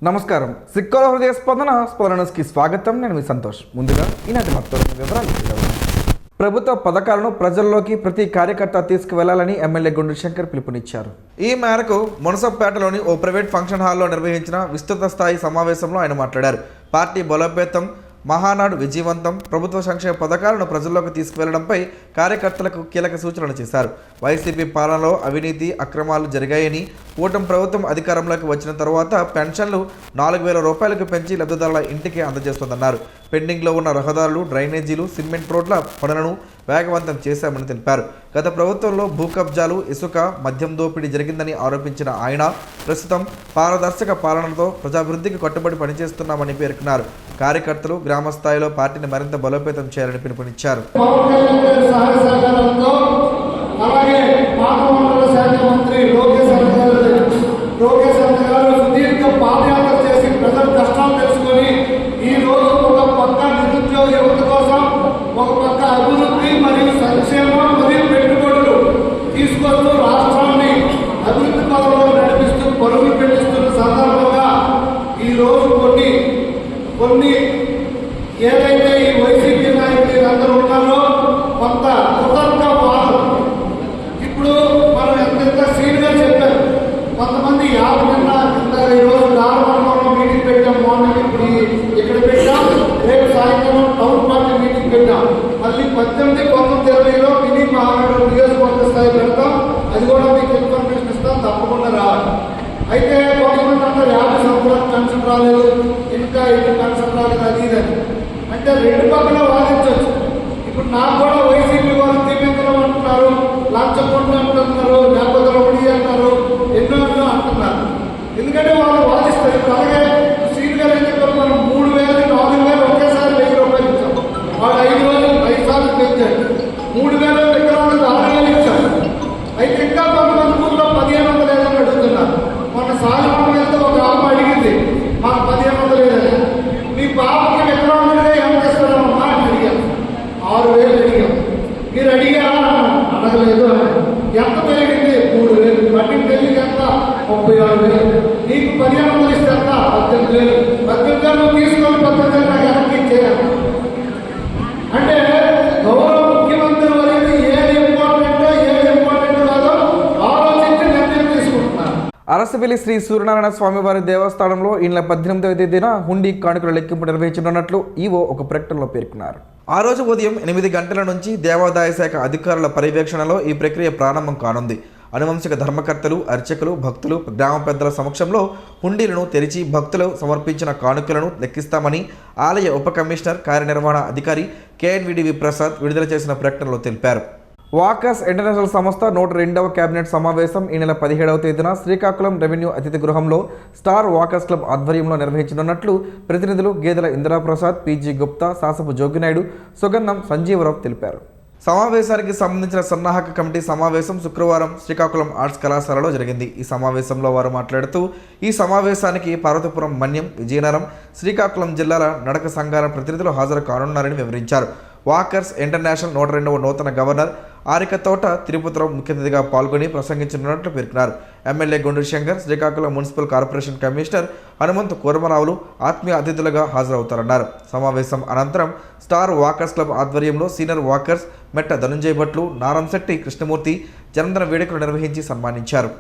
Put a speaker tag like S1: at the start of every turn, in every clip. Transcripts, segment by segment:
S1: నమస్కారం. సిక్కోల హృదయ స్పందనకి స్వాగతం. నేను మీ సంతోష్. ముందుగా ఈనాటి మొత్తం వివరాలు. ప్రభుత్వ పథకాలను ప్రజల్లోకి ప్రతి కార్యకర్త తీసుకువెళ్లాలని ఎమ్మెల్యే గుండుశంకర్ పిలుపునిచ్చారు. ఈ మేరకు మునసపేటలోని ఓ ప్రైవేట్ ఫంక్షన్ హాల్లో నిర్వహించిన విస్తృత స్థాయి సమావేశంలో ఆయన మాట్లాడారు. పార్టీ బలోపేతం, మహానాడు విజయవంతం, ప్రభుత్వ సంక్షేమ పథకాలను ప్రజల్లోకి తీసుకువెళ్లడంపై కార్యకర్తలకు కీలక సూచనలు చేశారు. వైసీపీ పాలనలో అవినీతి అక్రమాలు జరిగాయని, కూటమి ప్రభుత్వం అధికారంలోకి వచ్చిన తర్వాత పెన్షన్లు 4,000 రూపాయలకు పెంచి లబ్ధిదారుల ఇంటికి అందజేస్తోందన్నారు. పెండింగ్లో ఉన్న రహదారులు, డ్రైనేజీలు, సిమెంట్ రోడ్ల పనులను వేగవంతం చేశామని తెలిపారు. గత ప్రభుత్వంలో భూ కబ్జాలు, ఇసుక, మద్యం దోపిడీ జరిగిందని ఆరోపించిన ఆయన ప్రస్తుతం పారదర్శక పాలనతో ప్రజాభివృద్ధికి కట్టుబడి పనిచేస్తున్నామని పేర్కొన్నారు. కార్యకర్తలు గ్రామ స్థాయిలో పార్టీని మరింత బలోపేతం చేయాలని పిలుపునిచ్చారు.
S2: కొన్ని ఏదైతే ఈ వైసీపీ నాయకులు అందరూ ఉన్నారో కొంత కుతంత్ర వాదం. ఇప్పుడు మనం ఎంత సీన్గా చెప్పారు. కొంతమంది ఈరోజు రామమండలంలో మీటింగ్ పెట్టాం, మార్నింగ్ ఇప్పుడు ఇక్కడ పెట్టాం, రేపు సాయంత్రం టౌన్ పార్టీ మీటింగ్ పెట్టాం. మళ్ళీ 18, 19, 20లో మినీ మహానాడు నియోజకవర్గ స్థాయి పెడతాం. అది కూడా మీకు ఇన్ఫర్మేషన్ ఇస్తాం, తప్పకుండా రావాలి. అయితే కొంతమంది అందరూ 50 సంవత్సరాలు పెన్షన్ రాలేదు, ఇంకా పెన్షన్ రాలేదు, అది ఇదని అంటే రెండు పక్కన వాదించవచ్చు. ఇప్పుడు నాకు కూడా వైసీపీ వాళ్ళు తీవ్రం అంటున్నారు, లంచకొండ అంటున్నారు, లేకపోతే రౌడీ అంటారు, ఎన్నో అంటున్నారు. ఎందుకంటే వాళ్ళు వాదిస్తారు. ఇప్పుడు అలాగే సీట్ గారు ఏం చెప్పారు, మనం 3,000, 4,000 ఒకేసారి 1,000 రూపాయలు ఇచ్చాం. వాళ్ళు 5 సార్లు పెంచారు. 3,000 విగ్రహాలకు 6,000 ఇచ్చారు. అయితే ఇంకా కొంతమంది ఊళ్ళో 1,500 ఏదైనా అడుగుతున్నారు. మన సాయంత్రం వెళ్తే ఒక ఆమె అడిగింది, మాకు 1,500 లేదని. మీ బాబుకి విగ్రహం ఏం చేస్తారమ్మా అని అడిగాను. 6,000 అడిగాం. మీరు అడిగారా? అడగలేదు అని. ఎంత పెరిగింది? 3,000. పట్టిన పెళ్లికి ఎంత? 36,000. నీకు 1,500 ఇస్తే ఎంత? 18,000. 18,000 తీసుకొని 18,000 నాకు వెనక్కి ఇచ్చేయాలి. అంటే గౌరవ ముఖ్యమంత్రి వరకు ఏది ఇంపార్టెంటో ఏది ఇంపార్టెంట్ కాదో ఆలోచించి నిర్ణయం తీసుకుంటున్నారు.
S1: అరసవెల్లి శ్రీ సూర్యనారాయణ స్వామివారి దేవస్థానంలో ఈ నెల 18వ తేదీన హుండీ కానుకల లెక్కింపు నిర్వహించనున్నట్లు ఈవో ఒక ప్రకటనలో పేర్కొన్నారు. ఆ రోజు ఉదయం 8 గంటల నుంచి దేవాదాయ శాఖ అధికారుల పర్యవేక్షణలో ఈ ప్రక్రియ ప్రారంభం కానుంది. అనువంశిక ధర్మకర్తలు, అర్చకులు, భక్తులు, గ్రామ పెద్దల సమక్షంలో హుండీలను తెరిచి భక్తులు సమర్పించిన కానుకలను లెక్కిస్తామని ఆలయ ఉప కమిషనర్ కార్యనిర్వహణ అధికారి KNVDV ప్రసాద్ విడుదల చేసిన ప్రకటనలో తెలిపారు. వాకర్స్ ఇంటర్నేషనల్ సంస్థ 102వ కేబినెట్ సమావేశం ఈ నెల 17వ తేదీన శ్రీకాకుళం రెవెన్యూ అతిథి గృహంలో స్టార్ వాకర్స్ క్లబ్ ఆధ్వర్యంలో నిర్వహించనున్నట్లు ప్రతినిధులు గేదెల ఇందిరాప్రసాద్, PG గుప్తా, సాసపు జోగినాయుడు, సుగంధం సంజీవరావు తెలిపారు. సమావేశానికి సంబంధించిన సన్నాహక కమిటీ సమావేశం శుక్రవారం శ్రీకాకుళం ఆర్ట్స్ కళాశాలలో జరిగింది. ఈ సమావేశంలో వారు మాట్లాడుతూ ఈ సమావేశానికి పార్వతీపురం, మన్యం, విజయనగరం, శ్రీకాకుళం జిల్లాల నడక సంఘాల ప్రతినిధులు హాజరు కానున్నారని వివరించారు. వాకర్స్ ఇంటర్నేషనల్ 102వ నూతన గవర్నర్ ఆరికతోట తిరుపతిరావు ముఖ్య అతిథిగా పాల్గొని ప్రసంగించనున్నట్లు పేర్కొన్నారు. MLA గుండుశంకర్, Srikakulam municipal corporation commissioner Hanumanthu కూరమరావులు ఆత్మీయ అతిథులుగా హాజరవుతారన్నారు. సమావేశం అనంతరం స్టార్ వాకర్స్ క్లబ్ ఆధ్వర్యంలో సీనియర్ వాకర్స్ మెట్ట ధనుంజయ భట్లు, నారంశెట్టి కృష్ణమూర్తి జన్మదిన వేడుకలు నిర్వహించి సన్మానించారు.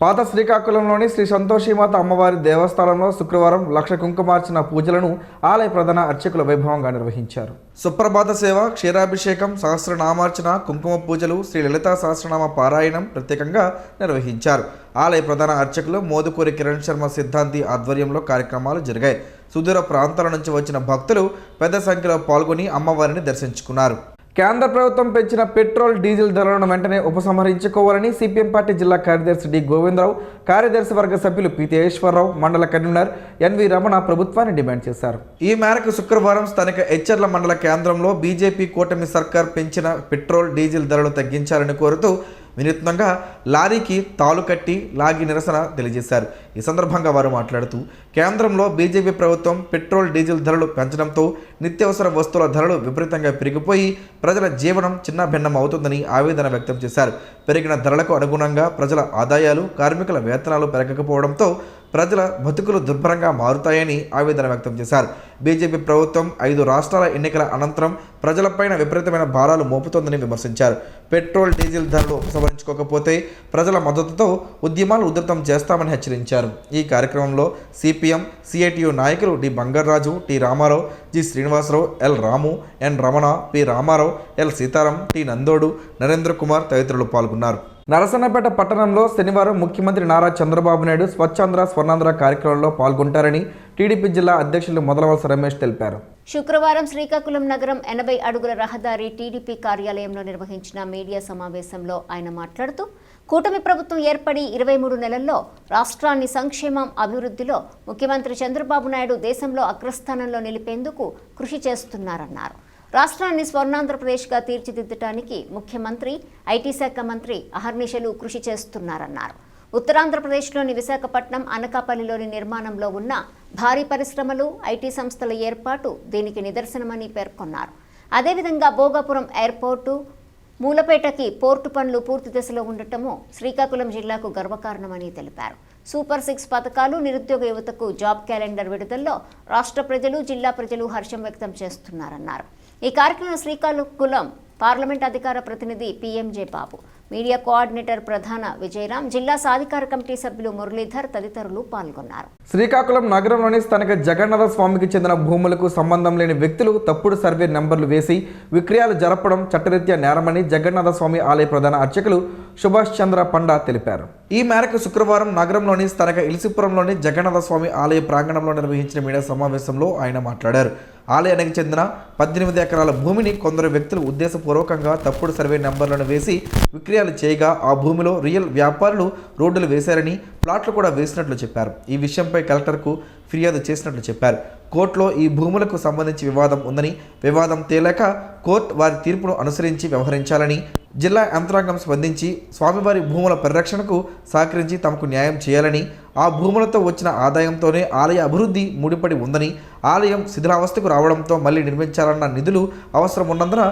S1: పాత శ్రీకాకుళంలోని శ్రీ సంతోషిమాత అమ్మవారి దేవస్థానంలో శుక్రవారం 1,00,000 కుంకుమార్చన పూజలను ఆలయ ప్రధాన అర్చకుల వైభవంగా నిర్వహించారు. సుప్రభాత సేవ, క్షీరాభిషేకం, సహస్రనామార్చన, కుంకుమ పూజలు, శ్రీ లలితా సహస్రనామ పారాయణం ప్రత్యేకంగా నిర్వహించారు. ఆలయ ప్రధాన అర్చకులు మోదుకూరి కిరణ్ శర్మ సిద్ధాంతి ఆధ్వర్యంలో కార్యక్రమాలు జరిగాయి. సుదూర ప్రాంతాల నుంచి వచ్చిన భక్తులు పెద్ద సంఖ్యలో పాల్గొని అమ్మవారిని దర్శించుకున్నారు. కేంద్ర ప్రభుత్వం పెంచిన పెట్రోల్, డీజిల్ ధరలను వెంటనే ఉపసంహరించుకోవాలని సిపిఎం పార్టీ జిల్లా కార్యదర్శి డి గోవిందరావు, కార్యదర్శి వర్గ సభ్యులు పి.తి. ఈశ్వరరావు, మండల కన్వీనర్ ఎన్.వి. రమణ ప్రభుత్వాన్ని డిమాండ్ చేశారు. ఈ మేరకు శుక్రవారం స్థానిక ఎచ్చర్ల మండల కేంద్రంలో బీజేపీ కూటమి సర్కార్ పెంచిన పెట్రోల్, డీజిల్ ధరలు తగ్గించాలని కోరుతూ వినూత్నంగా లారీకి తాలు కట్టి లాగి నిరసన తెలియజేశారు. ఈ సందర్భంగా వారు మాట్లాడుతూ కేంద్రంలో బీజేపీ ప్రభుత్వం పెట్రోల్ డీజిల్ ధరలు పెంచడంతో నిత్యావసర వస్తువుల ధరలు విపరీతంగా పెరిగిపోయి ప్రజల జీవనం చిన్నాభిన్నం అవుతుందని ఆవేదన వ్యక్తం చేశారు. పెరిగిన ధరలకు అనుగుణంగా ప్రజల ఆదాయాలు, కార్మికుల వేతనాలు పెరగకపోవడంతో ప్రజల బతుకులు దుర్భరంగా మారుతాయని ఆవేదన వ్యక్తం చేశారు. బీజేపీ ప్రభుత్వం 5 రాష్ట్రాల ఎన్నికల అనంతరం ప్రజలపైన విపరీతమైన భారాలు మోపుతోందని విమర్శించారు. పెట్రోల్ డీజిల్ ధరలు ఉపసంహరించుకోకపోతే ప్రజల మద్దతుతో ఉద్యమాలు ఉధృతం చేస్తామని హెచ్చరించారు. ఈ కార్యక్రమంలో సిపిఎం, సిఐటియు నాయకులు D Bangaraju, T Ramarao, G Srinivasarao, L Ramu, N Ramana, P Ramarao, L Sitaram, T Nandodu, Narendra Kumar తదితరులు పాల్గొన్నారు. నరసన్నపేట పట్టణంలో శనివారం ముఖ్యమంత్రి నారా చంద్రబాబు నాయుడు స్వచ్ఛాంధ్ర స్వర్ణాంధ్ర కార్యక్రమంలో పాల్గొంటారని టీడీపీ జిల్లా అధ్యక్షులు మొదలవలస రమేష్ తెలిపారు.
S3: శుక్రవారం శ్రీకాకుళం నగరం 80 అడుగుల రహదారి టీడీపీ కార్యాలయంలో నిర్వహించిన మీడియా సమావేశంలో ఆయన మాట్లాడుతూ కూటమి ప్రభుత్వం ఏర్పడి 23 నెలల్లో రాష్ట్రాన్ని సంక్షేమం, అభివృద్ధిలో ముఖ్యమంత్రి చంద్రబాబు నాయుడు దేశంలో అగ్రస్థానంలో నిలిపేందుకు కృషి చేస్తున్నారన్నారు. రాష్ట్రాన్ని స్వర్ణాంధ్రప్రదేశ్గా తీర్చిదిద్దడానికి ముఖ్యమంత్రి, ఐటీ శాఖ మంత్రి అహర్నిశలు కృషి చేస్తున్నారన్నారు. ఉత్తరాంధ్రప్రదేశ్లోని విశాఖపట్నం, అనకాపల్లిలోని నిర్మాణంలో ఉన్న భారీ పరిశ్రమలు, ఐటీ సంస్థల ఏర్పాటు దీనికి నిదర్శనమని పేర్కొన్నారు. అదేవిధంగా భోగాపురం ఎయిర్పోర్టు, మూలపేటకి పోర్టు పనులు పూర్తి దశలో ఉండటము శ్రీకాకుళం జిల్లాకు గర్వకారణమని తెలిపారు. సూపర్ 6 పథకాలు, నిరుద్యోగ యువతకు జాబ్ క్యాలెండర్ విడుదలలో రాష్ట్ర ప్రజలు, జిల్లా ప్రజలు హర్షం వ్యక్తం చేస్తున్నారన్నారు. ఈ కార్యక్రమంలో శ్రీకాకుళం పార్లమెంట్ అధికార ప్రతినిధి పిఎంజే బాబు, మీడియా కోఆర్డినేటర్ ప్రధాన విజయరాం, జిల్లా సాధికార కమిటీ సభ్యులు మురళీధర్ తదితరులు పాల్గొన్నారు.
S1: శ్రీకాకుళం నగరంలోని స్థానిక జగన్నాథ స్వామికి చెందిన భూములకు సంబంధం లేని వ్యక్తులు తప్పుడు సర్వే నెంబర్లు వేసి విక్రయాలు జరపడం చట్టరీత్యా నేరమని జగన్నాథ స్వామి ఆలయ ప్రధాన అర్చకులు సుభాష్ చంద్ర పండా తెలిపారు. ఈ మేరకు శుక్రవారం నగరంలోని స్థానిక ఇలిసిపురంలోని జగన్నాథ స్వామి ఆలయ ప్రాంగణంలో నిర్వహించిన మీడియా సమావేశంలో ఆయన మాట్లాడారు. ఆలయానికి చెందిన 18 ఎకరాల భూమిని కొందరు వ్యక్తులు ఉద్దేశపూర్వకంగా తప్పుడు సర్వే నెంబర్లను వేసి విక్రయాలు చేయగా ఆ భూమిలో రియల్ వ్యాపారులు రోడ్డులు వేశారని, ప్లాట్లు కూడా వేసినట్లు చెప్పారు. ఈ విషయంపై కలెక్టర్కు ఫిర్యాదు చేసినట్లు చెప్పారు. కోర్టులో ఈ భూములకు సంబంధించి వివాదం ఉందని, వివాదం తేలాక కోర్టు వారి తీర్పును అనుసరించి వ్యవహరించాలని, జిల్లా యంత్రాంగం స్పందించి స్వామివారి భూముల పరిరక్షణకు సహకరించి తమకు న్యాయం చేయాలని, ఆ భూములతో వచ్చిన ఆదాయంతోనే ఆలయ అభివృద్ధి ముడిపడి ఉందని, ఆలయం శిథిలావస్థకు రావడంతో మళ్లీ నిర్మించాలన్న నిధులు అవసరం ఉన్నందున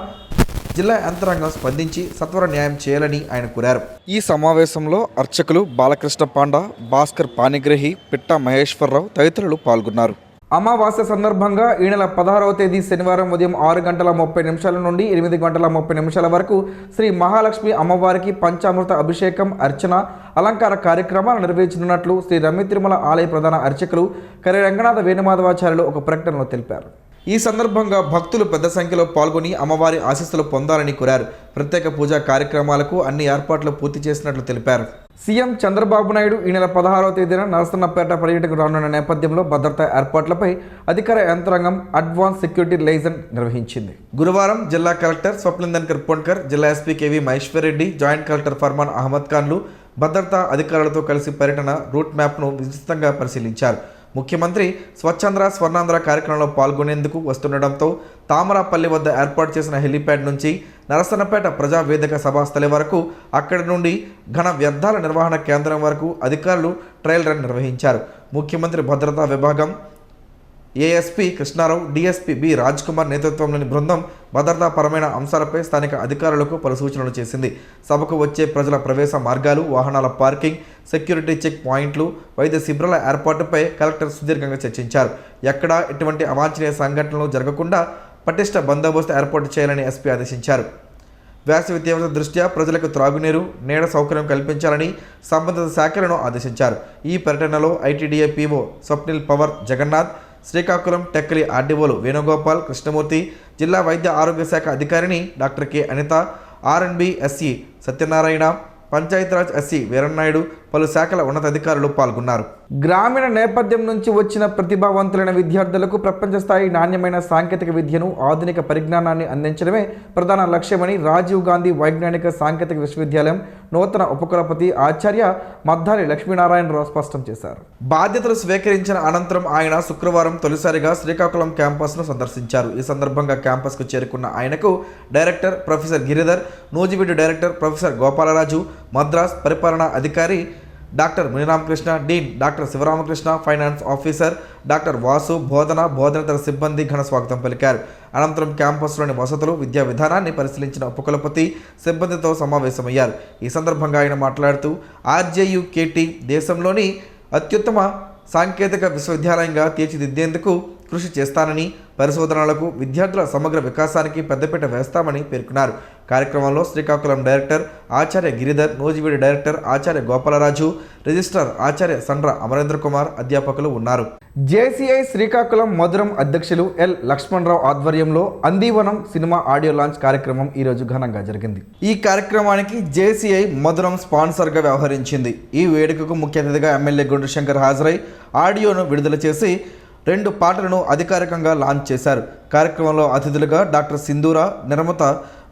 S1: జిల్లా యంత్రాంగం స్పందించి సత్వర న్యాయం చేయాలని ఆయన కోరారు. ఈ సమావేశంలో అర్చకులు బాలకృష్ణ పాండా, భాస్కర్ పానిగ్రహి, పిట్టా మహేశ్వరరావు తదితరులు పాల్గొన్నారు. అమావాస్య సందర్భంగా ఈ నెల 16వ తేదీ శనివారం ఉదయం 6:30 నుండి 8:30 వరకు శ్రీ మహాలక్ష్మి అమ్మవారికి పంచామృత అభిషేకం, అర్చన, అలంకార కార్యక్రమాలు నిర్వహించనున్నట్లు శ్రీ రమ్య తిరుమల ఆలయ ప్రధాన అర్చకులు కరి రంగనాథ వేణుమాధవాచార్యులు ఒక ప్రకటనలో తెలిపారు. ఈ సందర్భంగా భక్తులు పెద్ద సంఖ్యలో పాల్గొని అమ్మవారి ఆశీస్సులు పొందాలని కోరారు. ప్రత్యేక పూజా కార్యక్రమాలకు అన్ని ఏర్పాట్లు పూర్తి చేసినట్లు తెలిపారు. సీఎం చంద్రబాబు నాయుడు ఈ నెల 16వ తేదీన నరసన్నపేట పర్యటనకు రానున్న నేపథ్యంలో భద్రతా ఏర్పాట్లపై అధికార యంత్రాంగం అడ్వాన్స్ సెక్యూరిటీ లైజన్ నిర్వహించింది. గురువారం జిల్లా కలెక్టర్ స్వప్నిందన్ పొన్కర్, జిల్లా SP KV Maheshwar Reddy, joint collector Farman Ahmad ఖాన్లు భద్రతా అధికారులతో కలిసి పర్యటన రూట్ మ్యాప్ను విస్తృతంగా పరిశీలించారు. ముఖ్యమంత్రి స్వచ్ఛాంధ్ర స్వర్ణాంధ్ర కార్యక్రమంలో పాల్గొనేందుకు వస్తుండటంతో తామరాపల్లి వద్ద ఏర్పాటు చేసిన హెలీప్యాడ్ నుంచి నరసన్నపేట ప్రజావేదిక సభాస్థలి వరకు, అక్కడి నుండి ఘన వ్యర్థాల నిర్వహణ కేంద్రం వరకు అధికారులు ట్రయల్ రన్ నిర్వహించారు. ముఖ్యమంత్రి భద్రతా విభాగం ASP Krishna Rao, DSP B Raj Kumar నేతృత్వంలోని బృందం భద్రతాపరమైన అంశాలపై స్థానిక అధికారులకు పలు సూచనలు చేసింది. సభకు వచ్చే ప్రజల ప్రవేశ మార్గాలు, వాహనాల పార్కింగ్, సెక్యూరిటీ చెక్ పాయింట్లు, వైద్య శిబిరాల ఏర్పాటుపై కలెక్టర్ సుదీర్ఘంగా చర్చించారు. ఎక్కడా ఎటువంటి అవాంఛనీయ సంఘటనలు జరగకుండా పటిష్ట బందోబస్తు ఏర్పాటు చేయాలని ఎస్పీ ఆదేశించారు. వేసవి తీవ్రత దృష్ట్యా ప్రజలకు త్రాగునీరు, నీడ సౌకర్యం కల్పించాలని సంబంధిత శాఖలను ఆదేశించారు. ఈ పర్యటనలో ITDA PO Swapnil power Jagannadh, Srikakulam Tekkali ఆర్డీఓలు Venugopal, Krishnamurthy, జిల్లా వైద్య ఆరోగ్య శాఖ అధికారిని డాక్టర్ కె అనిత, ఆర్ఎండ్బి ఎస్సీ సత్యనారాయణ, పంచాయతీరాజ్ ఎస్సీ వీరన్నాయుడు, పలు శాఖల ఉన్నతాధికారులు పాల్గొన్నారు. గ్రామీణ నేపథ్యం నుంచి వచ్చిన ప్రతిభావంతులైన విద్యార్థులకు ప్రపంచ స్థాయి నాణ్యమైన సాంకేతిక విద్యను, ఆధునిక పరిజ్ఞానాన్ని అందించడమే ప్రధాన లక్ష్యమని రాజీవ్ గాంధీ వైజ్ఞానిక సాంకేతిక విశ్వవిద్యాలయం నూతన ఉపకులపతి ఆచార్య మద్దాలి లక్ష్మీనారాయణరావు స్పష్టం చేశారు. బాధ్యతలు స్వీకరించిన అనంతరం ఆయన శుక్రవారం తొలిసారిగా శ్రీకాకుళం క్యాంపస్ను సందర్శించారు. ఈ సందర్భంగా క్యాంపస్కు చేరుకున్న ఆయనకు director professor Giridhar, Nuzvid director professor Gopalaraju, Madras పరిపాలనా అధికారి doctor Muniramakrishna, dean doctor Sivaramakrishna, finance officer doctor Vasu, బోధనేతర సిబ్బంది ఘన స్వాగతం పలికారు. అనంతరం క్యాంపస్లోని వసతులు, విద్యా విధానాన్ని పరిశీలించిన ఉపకులపతి సిబ్బందితో సమావేశమయ్యారు. ఈ సందర్భంగా ఆయన మాట్లాడుతూ RJUKT దేశంలోని అత్యుత్తమ సాంకేతిక విశ్వవిద్యాలయంగా తీర్చిదిద్దేందుకు కృషి చేస్తానని, పరిశోధనలకు, విద్యార్థుల సమగ్ర వికాసానికి పెద్దపీట వేస్తామని పేర్కొన్నారు. కార్యక్రమంలో శ్రీకాకుళం డైరెక్టర్ ఆచార్య గిరిధర్, నూజివీడు డైరెక్టర్ ఆచార్య గోపాలరాజు, రిజిస్ట్రార్ ఆచార్య సండ్ర అమరేంద్ర కుమార్, అధ్యాపకులు ఉన్నారు. JCI శ్రీకాకుళం మధురం అధ్యక్షులు ఎల్ లక్ష్మణరావు ఆధ్వర్యంలో అందివనం సినిమా ఆడియో లాంచ్ కార్యక్రమం ఈరోజు ఘనంగా జరిగింది. ఈ కార్యక్రమానికి JCI మధురం స్పాన్సర్గా వ్యవహరించింది. ఈ వేడుకకు ముఖ్య అతిథిగా ఎమ్మెల్యే గుండు శంకర్ హాజరై ఆడియోను విడుదల చేసి 2 పాటలను అధికారికంగా లాంచ్ చేశారు. కార్యక్రమంలో అతిథులుగా డాక్టర్ సింధూర, నిర్మాత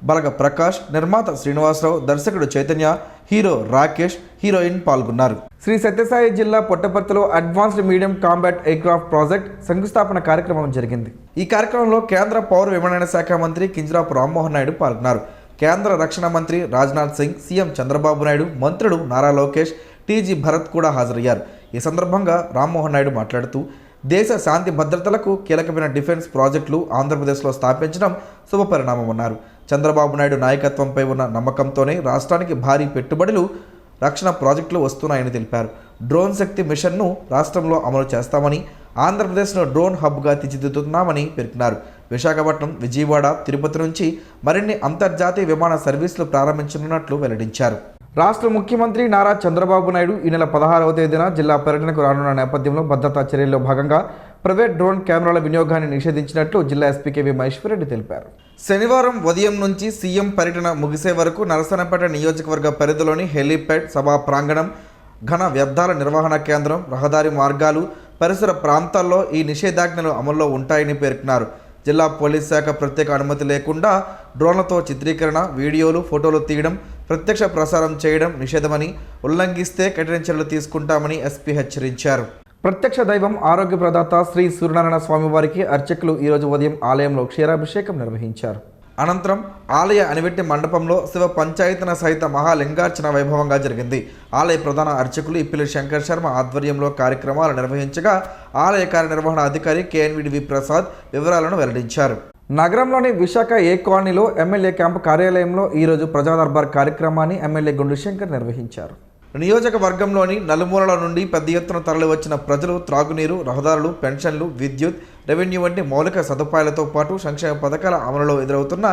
S1: బలగ ప్రకాష్, నిర్మాత శ్రీనివాసరావు, దర్శకుడు చైతన్య, హీరో రాకేష్, హీరోయిన్ పాల్గొన్నారు. శ్రీ సత్యసాయి జిల్లా పుట్టపర్తిలో advanced medium combat aircraft project శంకుస్థాపన కార్యక్రమం జరిగింది. ఈ కార్యక్రమంలో కేంద్ర పౌర విమానయాన శాఖ మంత్రి కింజరాపు రామ్మోహన్ నాయుడు పాల్గొన్నారు. కేంద్ర రక్షణ మంత్రి రాజ్నాథ్ సింగ్, సీఎం చంద్రబాబు నాయుడు, మంత్రులు నారా లోకేష్, TG భరత్ కూడా హాజరయ్యారు. ఈ సందర్భంగా రామ్మోహన్ నాయుడు మాట్లాడుతూ దేశ శాంతి భద్రతలకు కీలకమైన డిఫెన్స్ ప్రాజెక్టులు ఆంధ్రప్రదేశ్లో స్థాపించడం శుభపరిణామమన్నారు. చంద్రబాబు నాయుడు నాయకత్వంపై ఉన్న నమ్మకంతోనే రాష్ట్రానికి భారీ పెట్టుబడులు, రక్షణ ప్రాజెక్టులు వస్తున్నాయని తెలిపారు. డ్రోన్ శక్తి మిషన్ను రాష్ట్రంలో అమలు చేస్తామని, ఆంధ్రప్రదేశ్ను డ్రోన్ హబ్గా తీర్చిదిద్దుతున్నామని పేర్కొన్నారు. విశాఖపట్నం, విజయవాడ, తిరుపతి నుంచి మరిన్ని అంతర్జాతీయ విమాన సర్వీసులు ప్రారంభించనున్నట్లు వెల్లడించారు. రాష్ట్ర ముఖ్యమంత్రి నారా చంద్రబాబు నాయుడు ఈ నెల 16వ తేదీన జిల్లా పర్యటనకు రానున్న నేపథ్యంలో భద్రతా చర్యల్లో భాగంగా ప్రైవేట్ డ్రోన్ కెమెరాల వినియోగాన్ని నిషేధించినట్లు జిల్లా ఎస్పీ కేవీ మహేశ్వరరెడ్డి తెలిపారు. శనివారం ఉదయం నుంచి సీఎం పర్యటన ముగిసే వరకు నరసన్నపేట నియోజకవర్గ పరిధిలోని హెలీప్యాడ్, సభా ప్రాంగణం, ఘన వ్యర్థాల నిర్వహణ కేంద్రం, రహదారి మార్గాలు, పరిసర ప్రాంతాల్లో ఈ నిషేధాజ్ఞలు అమల్లో ఉంటాయని పేర్కొన్నారు. జిల్లా పోలీస్ శాఖ ప్రత్యేక అనుమతి లేకుండా డ్రోన్లతో చిత్రీకరణ, వీడియోలు, ఫోటోలు తీయడం, ప్రత్యక్ష ప్రసారం చేయడం నిషేధమని, ఉల్లంఘిస్తే కఠిన చర్యలు తీసుకుంటామని ఎస్పీ హెచ్చరించారు. ప్రత్యక్ష దైవం ఆరోగ్య ప్రదాత శ్రీ సూర్యనారాయణ స్వామివారికి అర్చకులు ఈరోజు ఉదయం ఆలయంలో క్షీరాభిషేకం నిర్వహించారు. అనంతరం ఆలయ అనివెట్టి మండపంలో శివ పంచాయతన సహిత మహాలింగార్చన వైభవంగా జరిగింది. ఆలయ ప్రధాన అర్చకులు ఇప్పిలి శంకర్ శర్మ ఆధ్వర్యంలో కార్యక్రమాలు నిర్వహించగా ఆలయ కార్యనిర్వహణ అధికారి KNVDV ప్రసాద్ వివరాలను వెల్లడించారు. నగరంలోని విశాఖ ఏ కాలనీలో ఎమ్మెల్యే క్యాంపు కార్యాలయంలో ఈరోజు ప్రజా దర్బార్ కార్యక్రమాన్ని ఎమ్మెల్యే గుండు శంకర్ నిర్వహించారు. నియోజకవర్గంలోని నలుమూలల నుండి పెద్ద ఎత్తున తరలివచ్చిన ప్రజలు త్రాగునీరు, రహదారులు, పెన్షన్లు, విద్యుత్, రెవెన్యూ వంటి మౌలిక సదుపాయాలతో పాటు సంక్షేమ పథకాల అమలులో ఎదురవుతున్న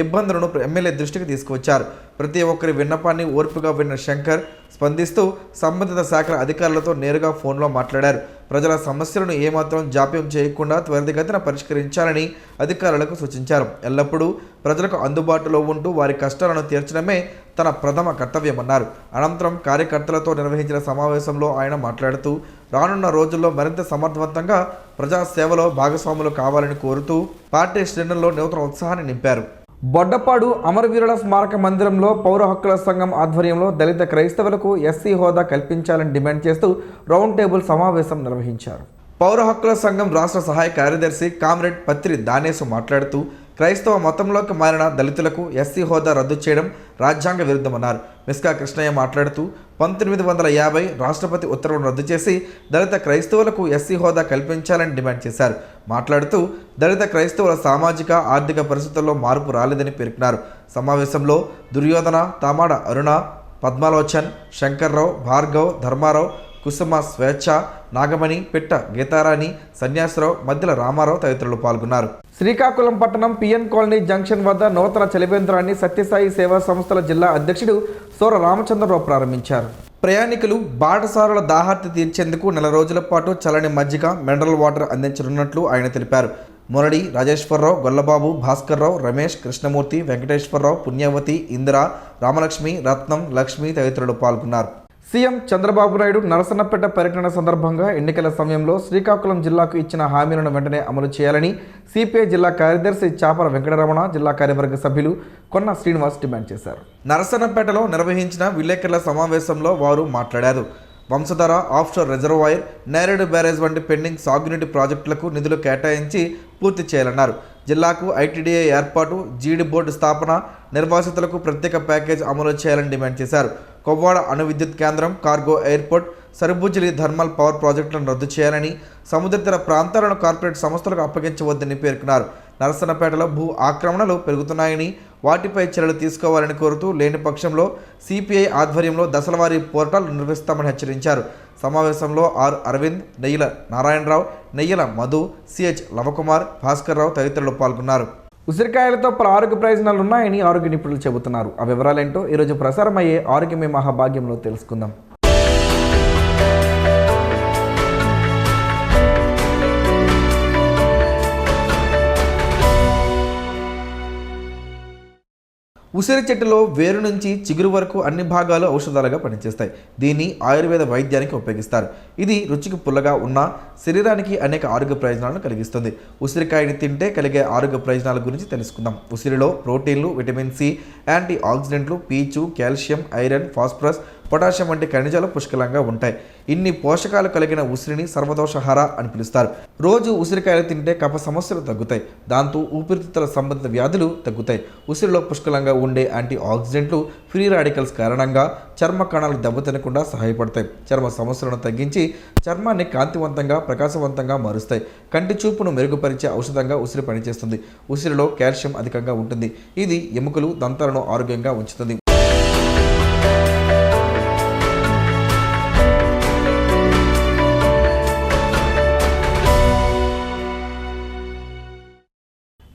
S1: ఇబ్బందులను ఎమ్మెల్యే దృష్టికి తీసుకువచ్చారు. ప్రతి ఒక్కరి విన్నపాన్ని ఓర్పుగా విన్న శంకర్ స్పందిస్తూ సంబంధిత శాఖల అధికారులతో నేరుగా ఫోన్లో మాట్లాడారు. ప్రజల సమస్యలను ఏమాత్రం జాప్యం చేయకుండా త్వరితగతిన పరిష్కరించాలని అధికారులకు సూచించారు. ఎల్లప్పుడూ ప్రజలకు అందుబాటులో ఉంటూ వారి కష్టాలను తీర్చడమే తన ప్రథమ కర్తవ్యమన్నారు. అనంతరం కార్యకర్తలతో నిర్వహించిన సమావేశంలో ఆయన మాట్లాడుతూ రానున్న రోజుల్లో మరింత సమర్థవంతంగా ప్రజాసేవలో భాగస్వాములు కావాలని కోరుతూ పార్టీ శ్రేణుల్లో నూతన ఉత్సాహాన్ని నింపారు. బొడ్డపాడు అమరవీరుల స్మారక మందిరంలో పౌర హక్కుల సంఘం ఆధ్వర్యంలో దళిత క్రైస్తవులకు SC హోదా కల్పించాలని డిమాండ్ చేస్తూ రౌండ్ టేబుల్ సమావేశం నిర్వహించారు. పౌర హక్కుల సంఘం రాష్ట్ర సహాయ కార్యదర్శి కామ్రేడ్ పత్రి దానేసు మాట్లాడుతూ క్రైస్తవ మతంలోకి మారిన దళితులకు SC హోదా రద్దు చేయడం రాజ్యాంగ విరుద్ధమన్నారు. మిస్కా కృష్ణయ్య మాట్లాడుతూ 1950 రాష్ట్రపతి ఉత్తర్వును రద్దు చేసి దళిత క్రైస్తవులకు SC హోదా కల్పించాలని డిమాండ్ చేశారు. మాట్లాడుతూ దళిత క్రైస్తవుల సామాజిక, ఆర్థిక పరిస్థితుల్లో మార్పు రాలేదని పేర్కొన్నారు. సమావేశంలో దుర్యోధన, తామాడ అరుణ, పద్మాలోచన్, శంకర్రావు, భార్గవ్, ధర్మారావు, కుసుమ, స్వేచ్ఛ, నాగమణి, పిట్ట గీతారాణి, సన్యాసరావు, మధ్యల రామారావు తదితరులు పాల్గొన్నారు. శ్రీకాకుళం పట్టణం PN కాలనీ జంక్షన్ వద్ద నూతన చలివేంద్రాన్ని సత్యసాయి సేవా సంస్థల జిల్లా అధ్యక్షుడు సోర రామచంద్రరావు ప్రారంభించారు. ప్రయాణికులు, బాటసారుల దాహార్తి తీర్చేందుకు 4 రోజుల పాటు చల్లని మజ్జిగ, మినరల్ వాటర్ అందించనున్నట్లు ఆయన తెలిపారు. మురళి, రాజేశ్వరరావు, గొల్లబాబు, భాస్కర్రావు, రమేష్, కృష్ణమూర్తి, వెంకటేశ్వరరావు, పుణ్యవతి, ఇందిర, రామలక్ష్మి, రత్నం, లక్ష్మి తదితరులు పాల్గొన్నారు. సీఎం చంద్రబాబు నాయుడు నరసన్నపేట పర్యటన సందర్భంగా ఎన్నికల సమయంలో శ్రీకాకుళం జిల్లాకు ఇచ్చిన హామీలను వెంటనే అమలు చేయాలని CPI జిల్లా కార్యదర్శి చాపర వెంకటరమణ, జిల్లా కార్యవర్గ సభ్యులు కొన్న శ్రీనివాస్ డిమాండ్ చేశారు. నరసన్నపేటలో నిర్వహించిన విలేకరుల సమావేశంలో వారు మాట్లాడారు. వంశధార ఆఫ్షోర్ రిజర్వాయర్, నేరేడు బ్యారేజ్ వంటి పెండింగ్ సాగునీటి ప్రాజెక్టులకు నిధులు కేటాయించి పూర్తి చేయాలన్నారు. జిల్లాకు ITDA ఏర్పాటు, జీడి బోర్డు స్థాపన, నిర్వాసితులకు ప్రత్యేక ప్యాకేజ్ అమలు చేయాలని డిమాండ్ చేశారు. కొవ్వాడ అణు విద్యుత్ కేంద్రం, cargo airport, Sarubujjili thermal power ప్రాజెక్టులను రద్దు చేయాలని, సముద్రతీర ప్రాంతాలను కార్పొరేట్ సంస్థలకు అప్పగించవద్దని పేర్కొన్నారు. నరసన్నపేటలో భూ ఆక్రమణలు పెరుగుతున్నాయని, వాటిపై చర్యలు తీసుకోవాలని కోరుతూ లేని పక్షంలో సిపిఐ ఆధ్వర్యంలో దశలవారీ పోరాటాలు నిర్వహిస్తామని హెచ్చరించారు. సమావేశంలో ఆర్ అరవింద్, నెయ్యల నారాయణరావు, నెయ్యల మధు, సిహెచ్ లవకుమార్, భాస్కర్ రావు తదితరులు పాల్గొన్నారు. ఉసిరికాయలతో పలు ఆరోగ్య ప్రయోజనాలు ఉన్నాయని ఆరోగ్య నిపుణులు చెబుతున్నారు. ఆ వివరాలేంటో ఈరోజు ప్రసారమయ్యే ఆరోగ్యమే మహాభాగ్యంలో తెలుసుకుందాం. ఉసిరి చెట్టులో వేరు నుంచి చిగురు వరకు అన్ని భాగాలు ఔషధాలుగా పనిచేస్తాయి. దీన్ని ఆయుర్వేద వైద్యానికి ఉపయోగిస్తారు. ఇది రుచికి పుల్లగా ఉన్న శరీరానికి అనేక ఆరోగ్య ప్రయోజనాలను కలిగిస్తుంది. ఉసిరికాయని తింటే కలిగే ఆరోగ్య ప్రయోజనాల గురించి తెలుసుకుందాం. ఉసిరిలో ప్రోటీన్లు, విటమిన్ సి, యాంటీ ఆక్సిడెంట్లు, పీచు, కాల్షియం, ఐరన్, ఫాస్ఫరస్, పొటాషియం వంటి ఖనిజాలు పుష్కలంగా ఉంటాయి. ఇన్ని పోషకాలు కలిగిన ఉసిరిని సర్వదోషహార అని పిలుస్తారు. రోజు ఉసిరికాయలు తింటే కఫ సమస్యలు తగ్గుతాయి. దాంతో ఊపిరితిత్తుల సంబంధిత వ్యాధులు తగ్గుతాయి. ఉసిరిలో పుష్కలంగా ఉండే యాంటీ ఆక్సిడెంట్లు ఫ్రీ రాడికల్స్ కారణంగా చర్మ కణాలు దెబ్బతినకుండా సహాయపడతాయి. చర్మ సమస్యలను తగ్గించి చర్మాన్ని కాంతివంతంగా, ప్రకాశవంతంగా మారుస్తాయి. కంటి చూపును మెరుగుపరిచే ఔషధంగా ఉసిరి పనిచేస్తుంది. ఉసిరిలో కాల్షియం అధికంగా ఉంటుంది. ఇది ఎముకలు, దంతాలను ఆరోగ్యంగా ఉంచుతుంది.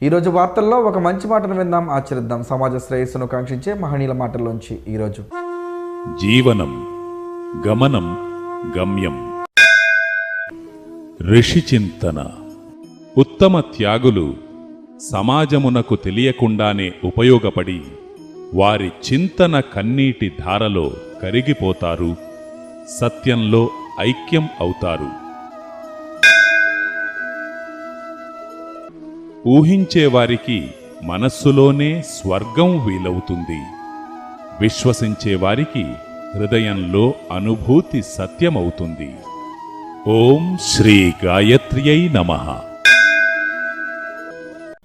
S1: ఈరోజు వార్తల్లో ఒక మంచి మాటను విందాం, ఆచరిద్దాం. సమాజ శ్రేయస్సును కాంక్షించే మహనీయుల మాటల్లోంచి ఈరోజు.
S4: జీవనం గమనం గమ్యం. ఋషి చింతన. ఉత్తమ త్యాగులు సమాజమునకు తెలియకుండానే ఉపయోగపడి వారి చింతన కన్నీటి ధారలో కరిగిపోతారు, సత్యంలో ఐక్యం అవుతారు. ఊహించేవారికి మనస్సులోనే స్వర్గం వీలవుతుంది. విశ్వసించేవారికి హృదయంలో అనుభూతి సత్యమవుతుంది. ఓం శ్రీ గాయత్ర్యై నమః.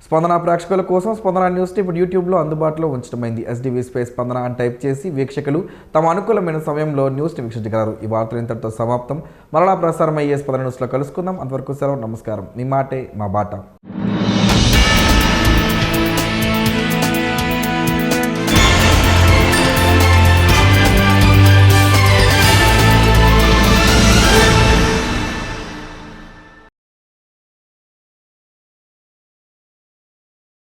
S1: స్పందన ప్రేక్షకుల కోసం స్పందన న్యూస్ని ఇప్పుడు యూట్యూబ్లో అందుబాటులో ఉంచడమైంది. ఎస్డివి స్పేస్ స్పందన అని టైప్ చేసి వీక్షకులు తమ అనుకూలమైన సమయంలో న్యూస్ని వీక్షించగలరు. ఈ వార్తలు ఇంతటితో సమాప్తం. మరలా ప్రసారం అయ్యే స్పందన న్యూస్లో కలుసుకుందాం. అంతవరకు సెలవు. నమస్కారం. మీ మాటే మా బాట.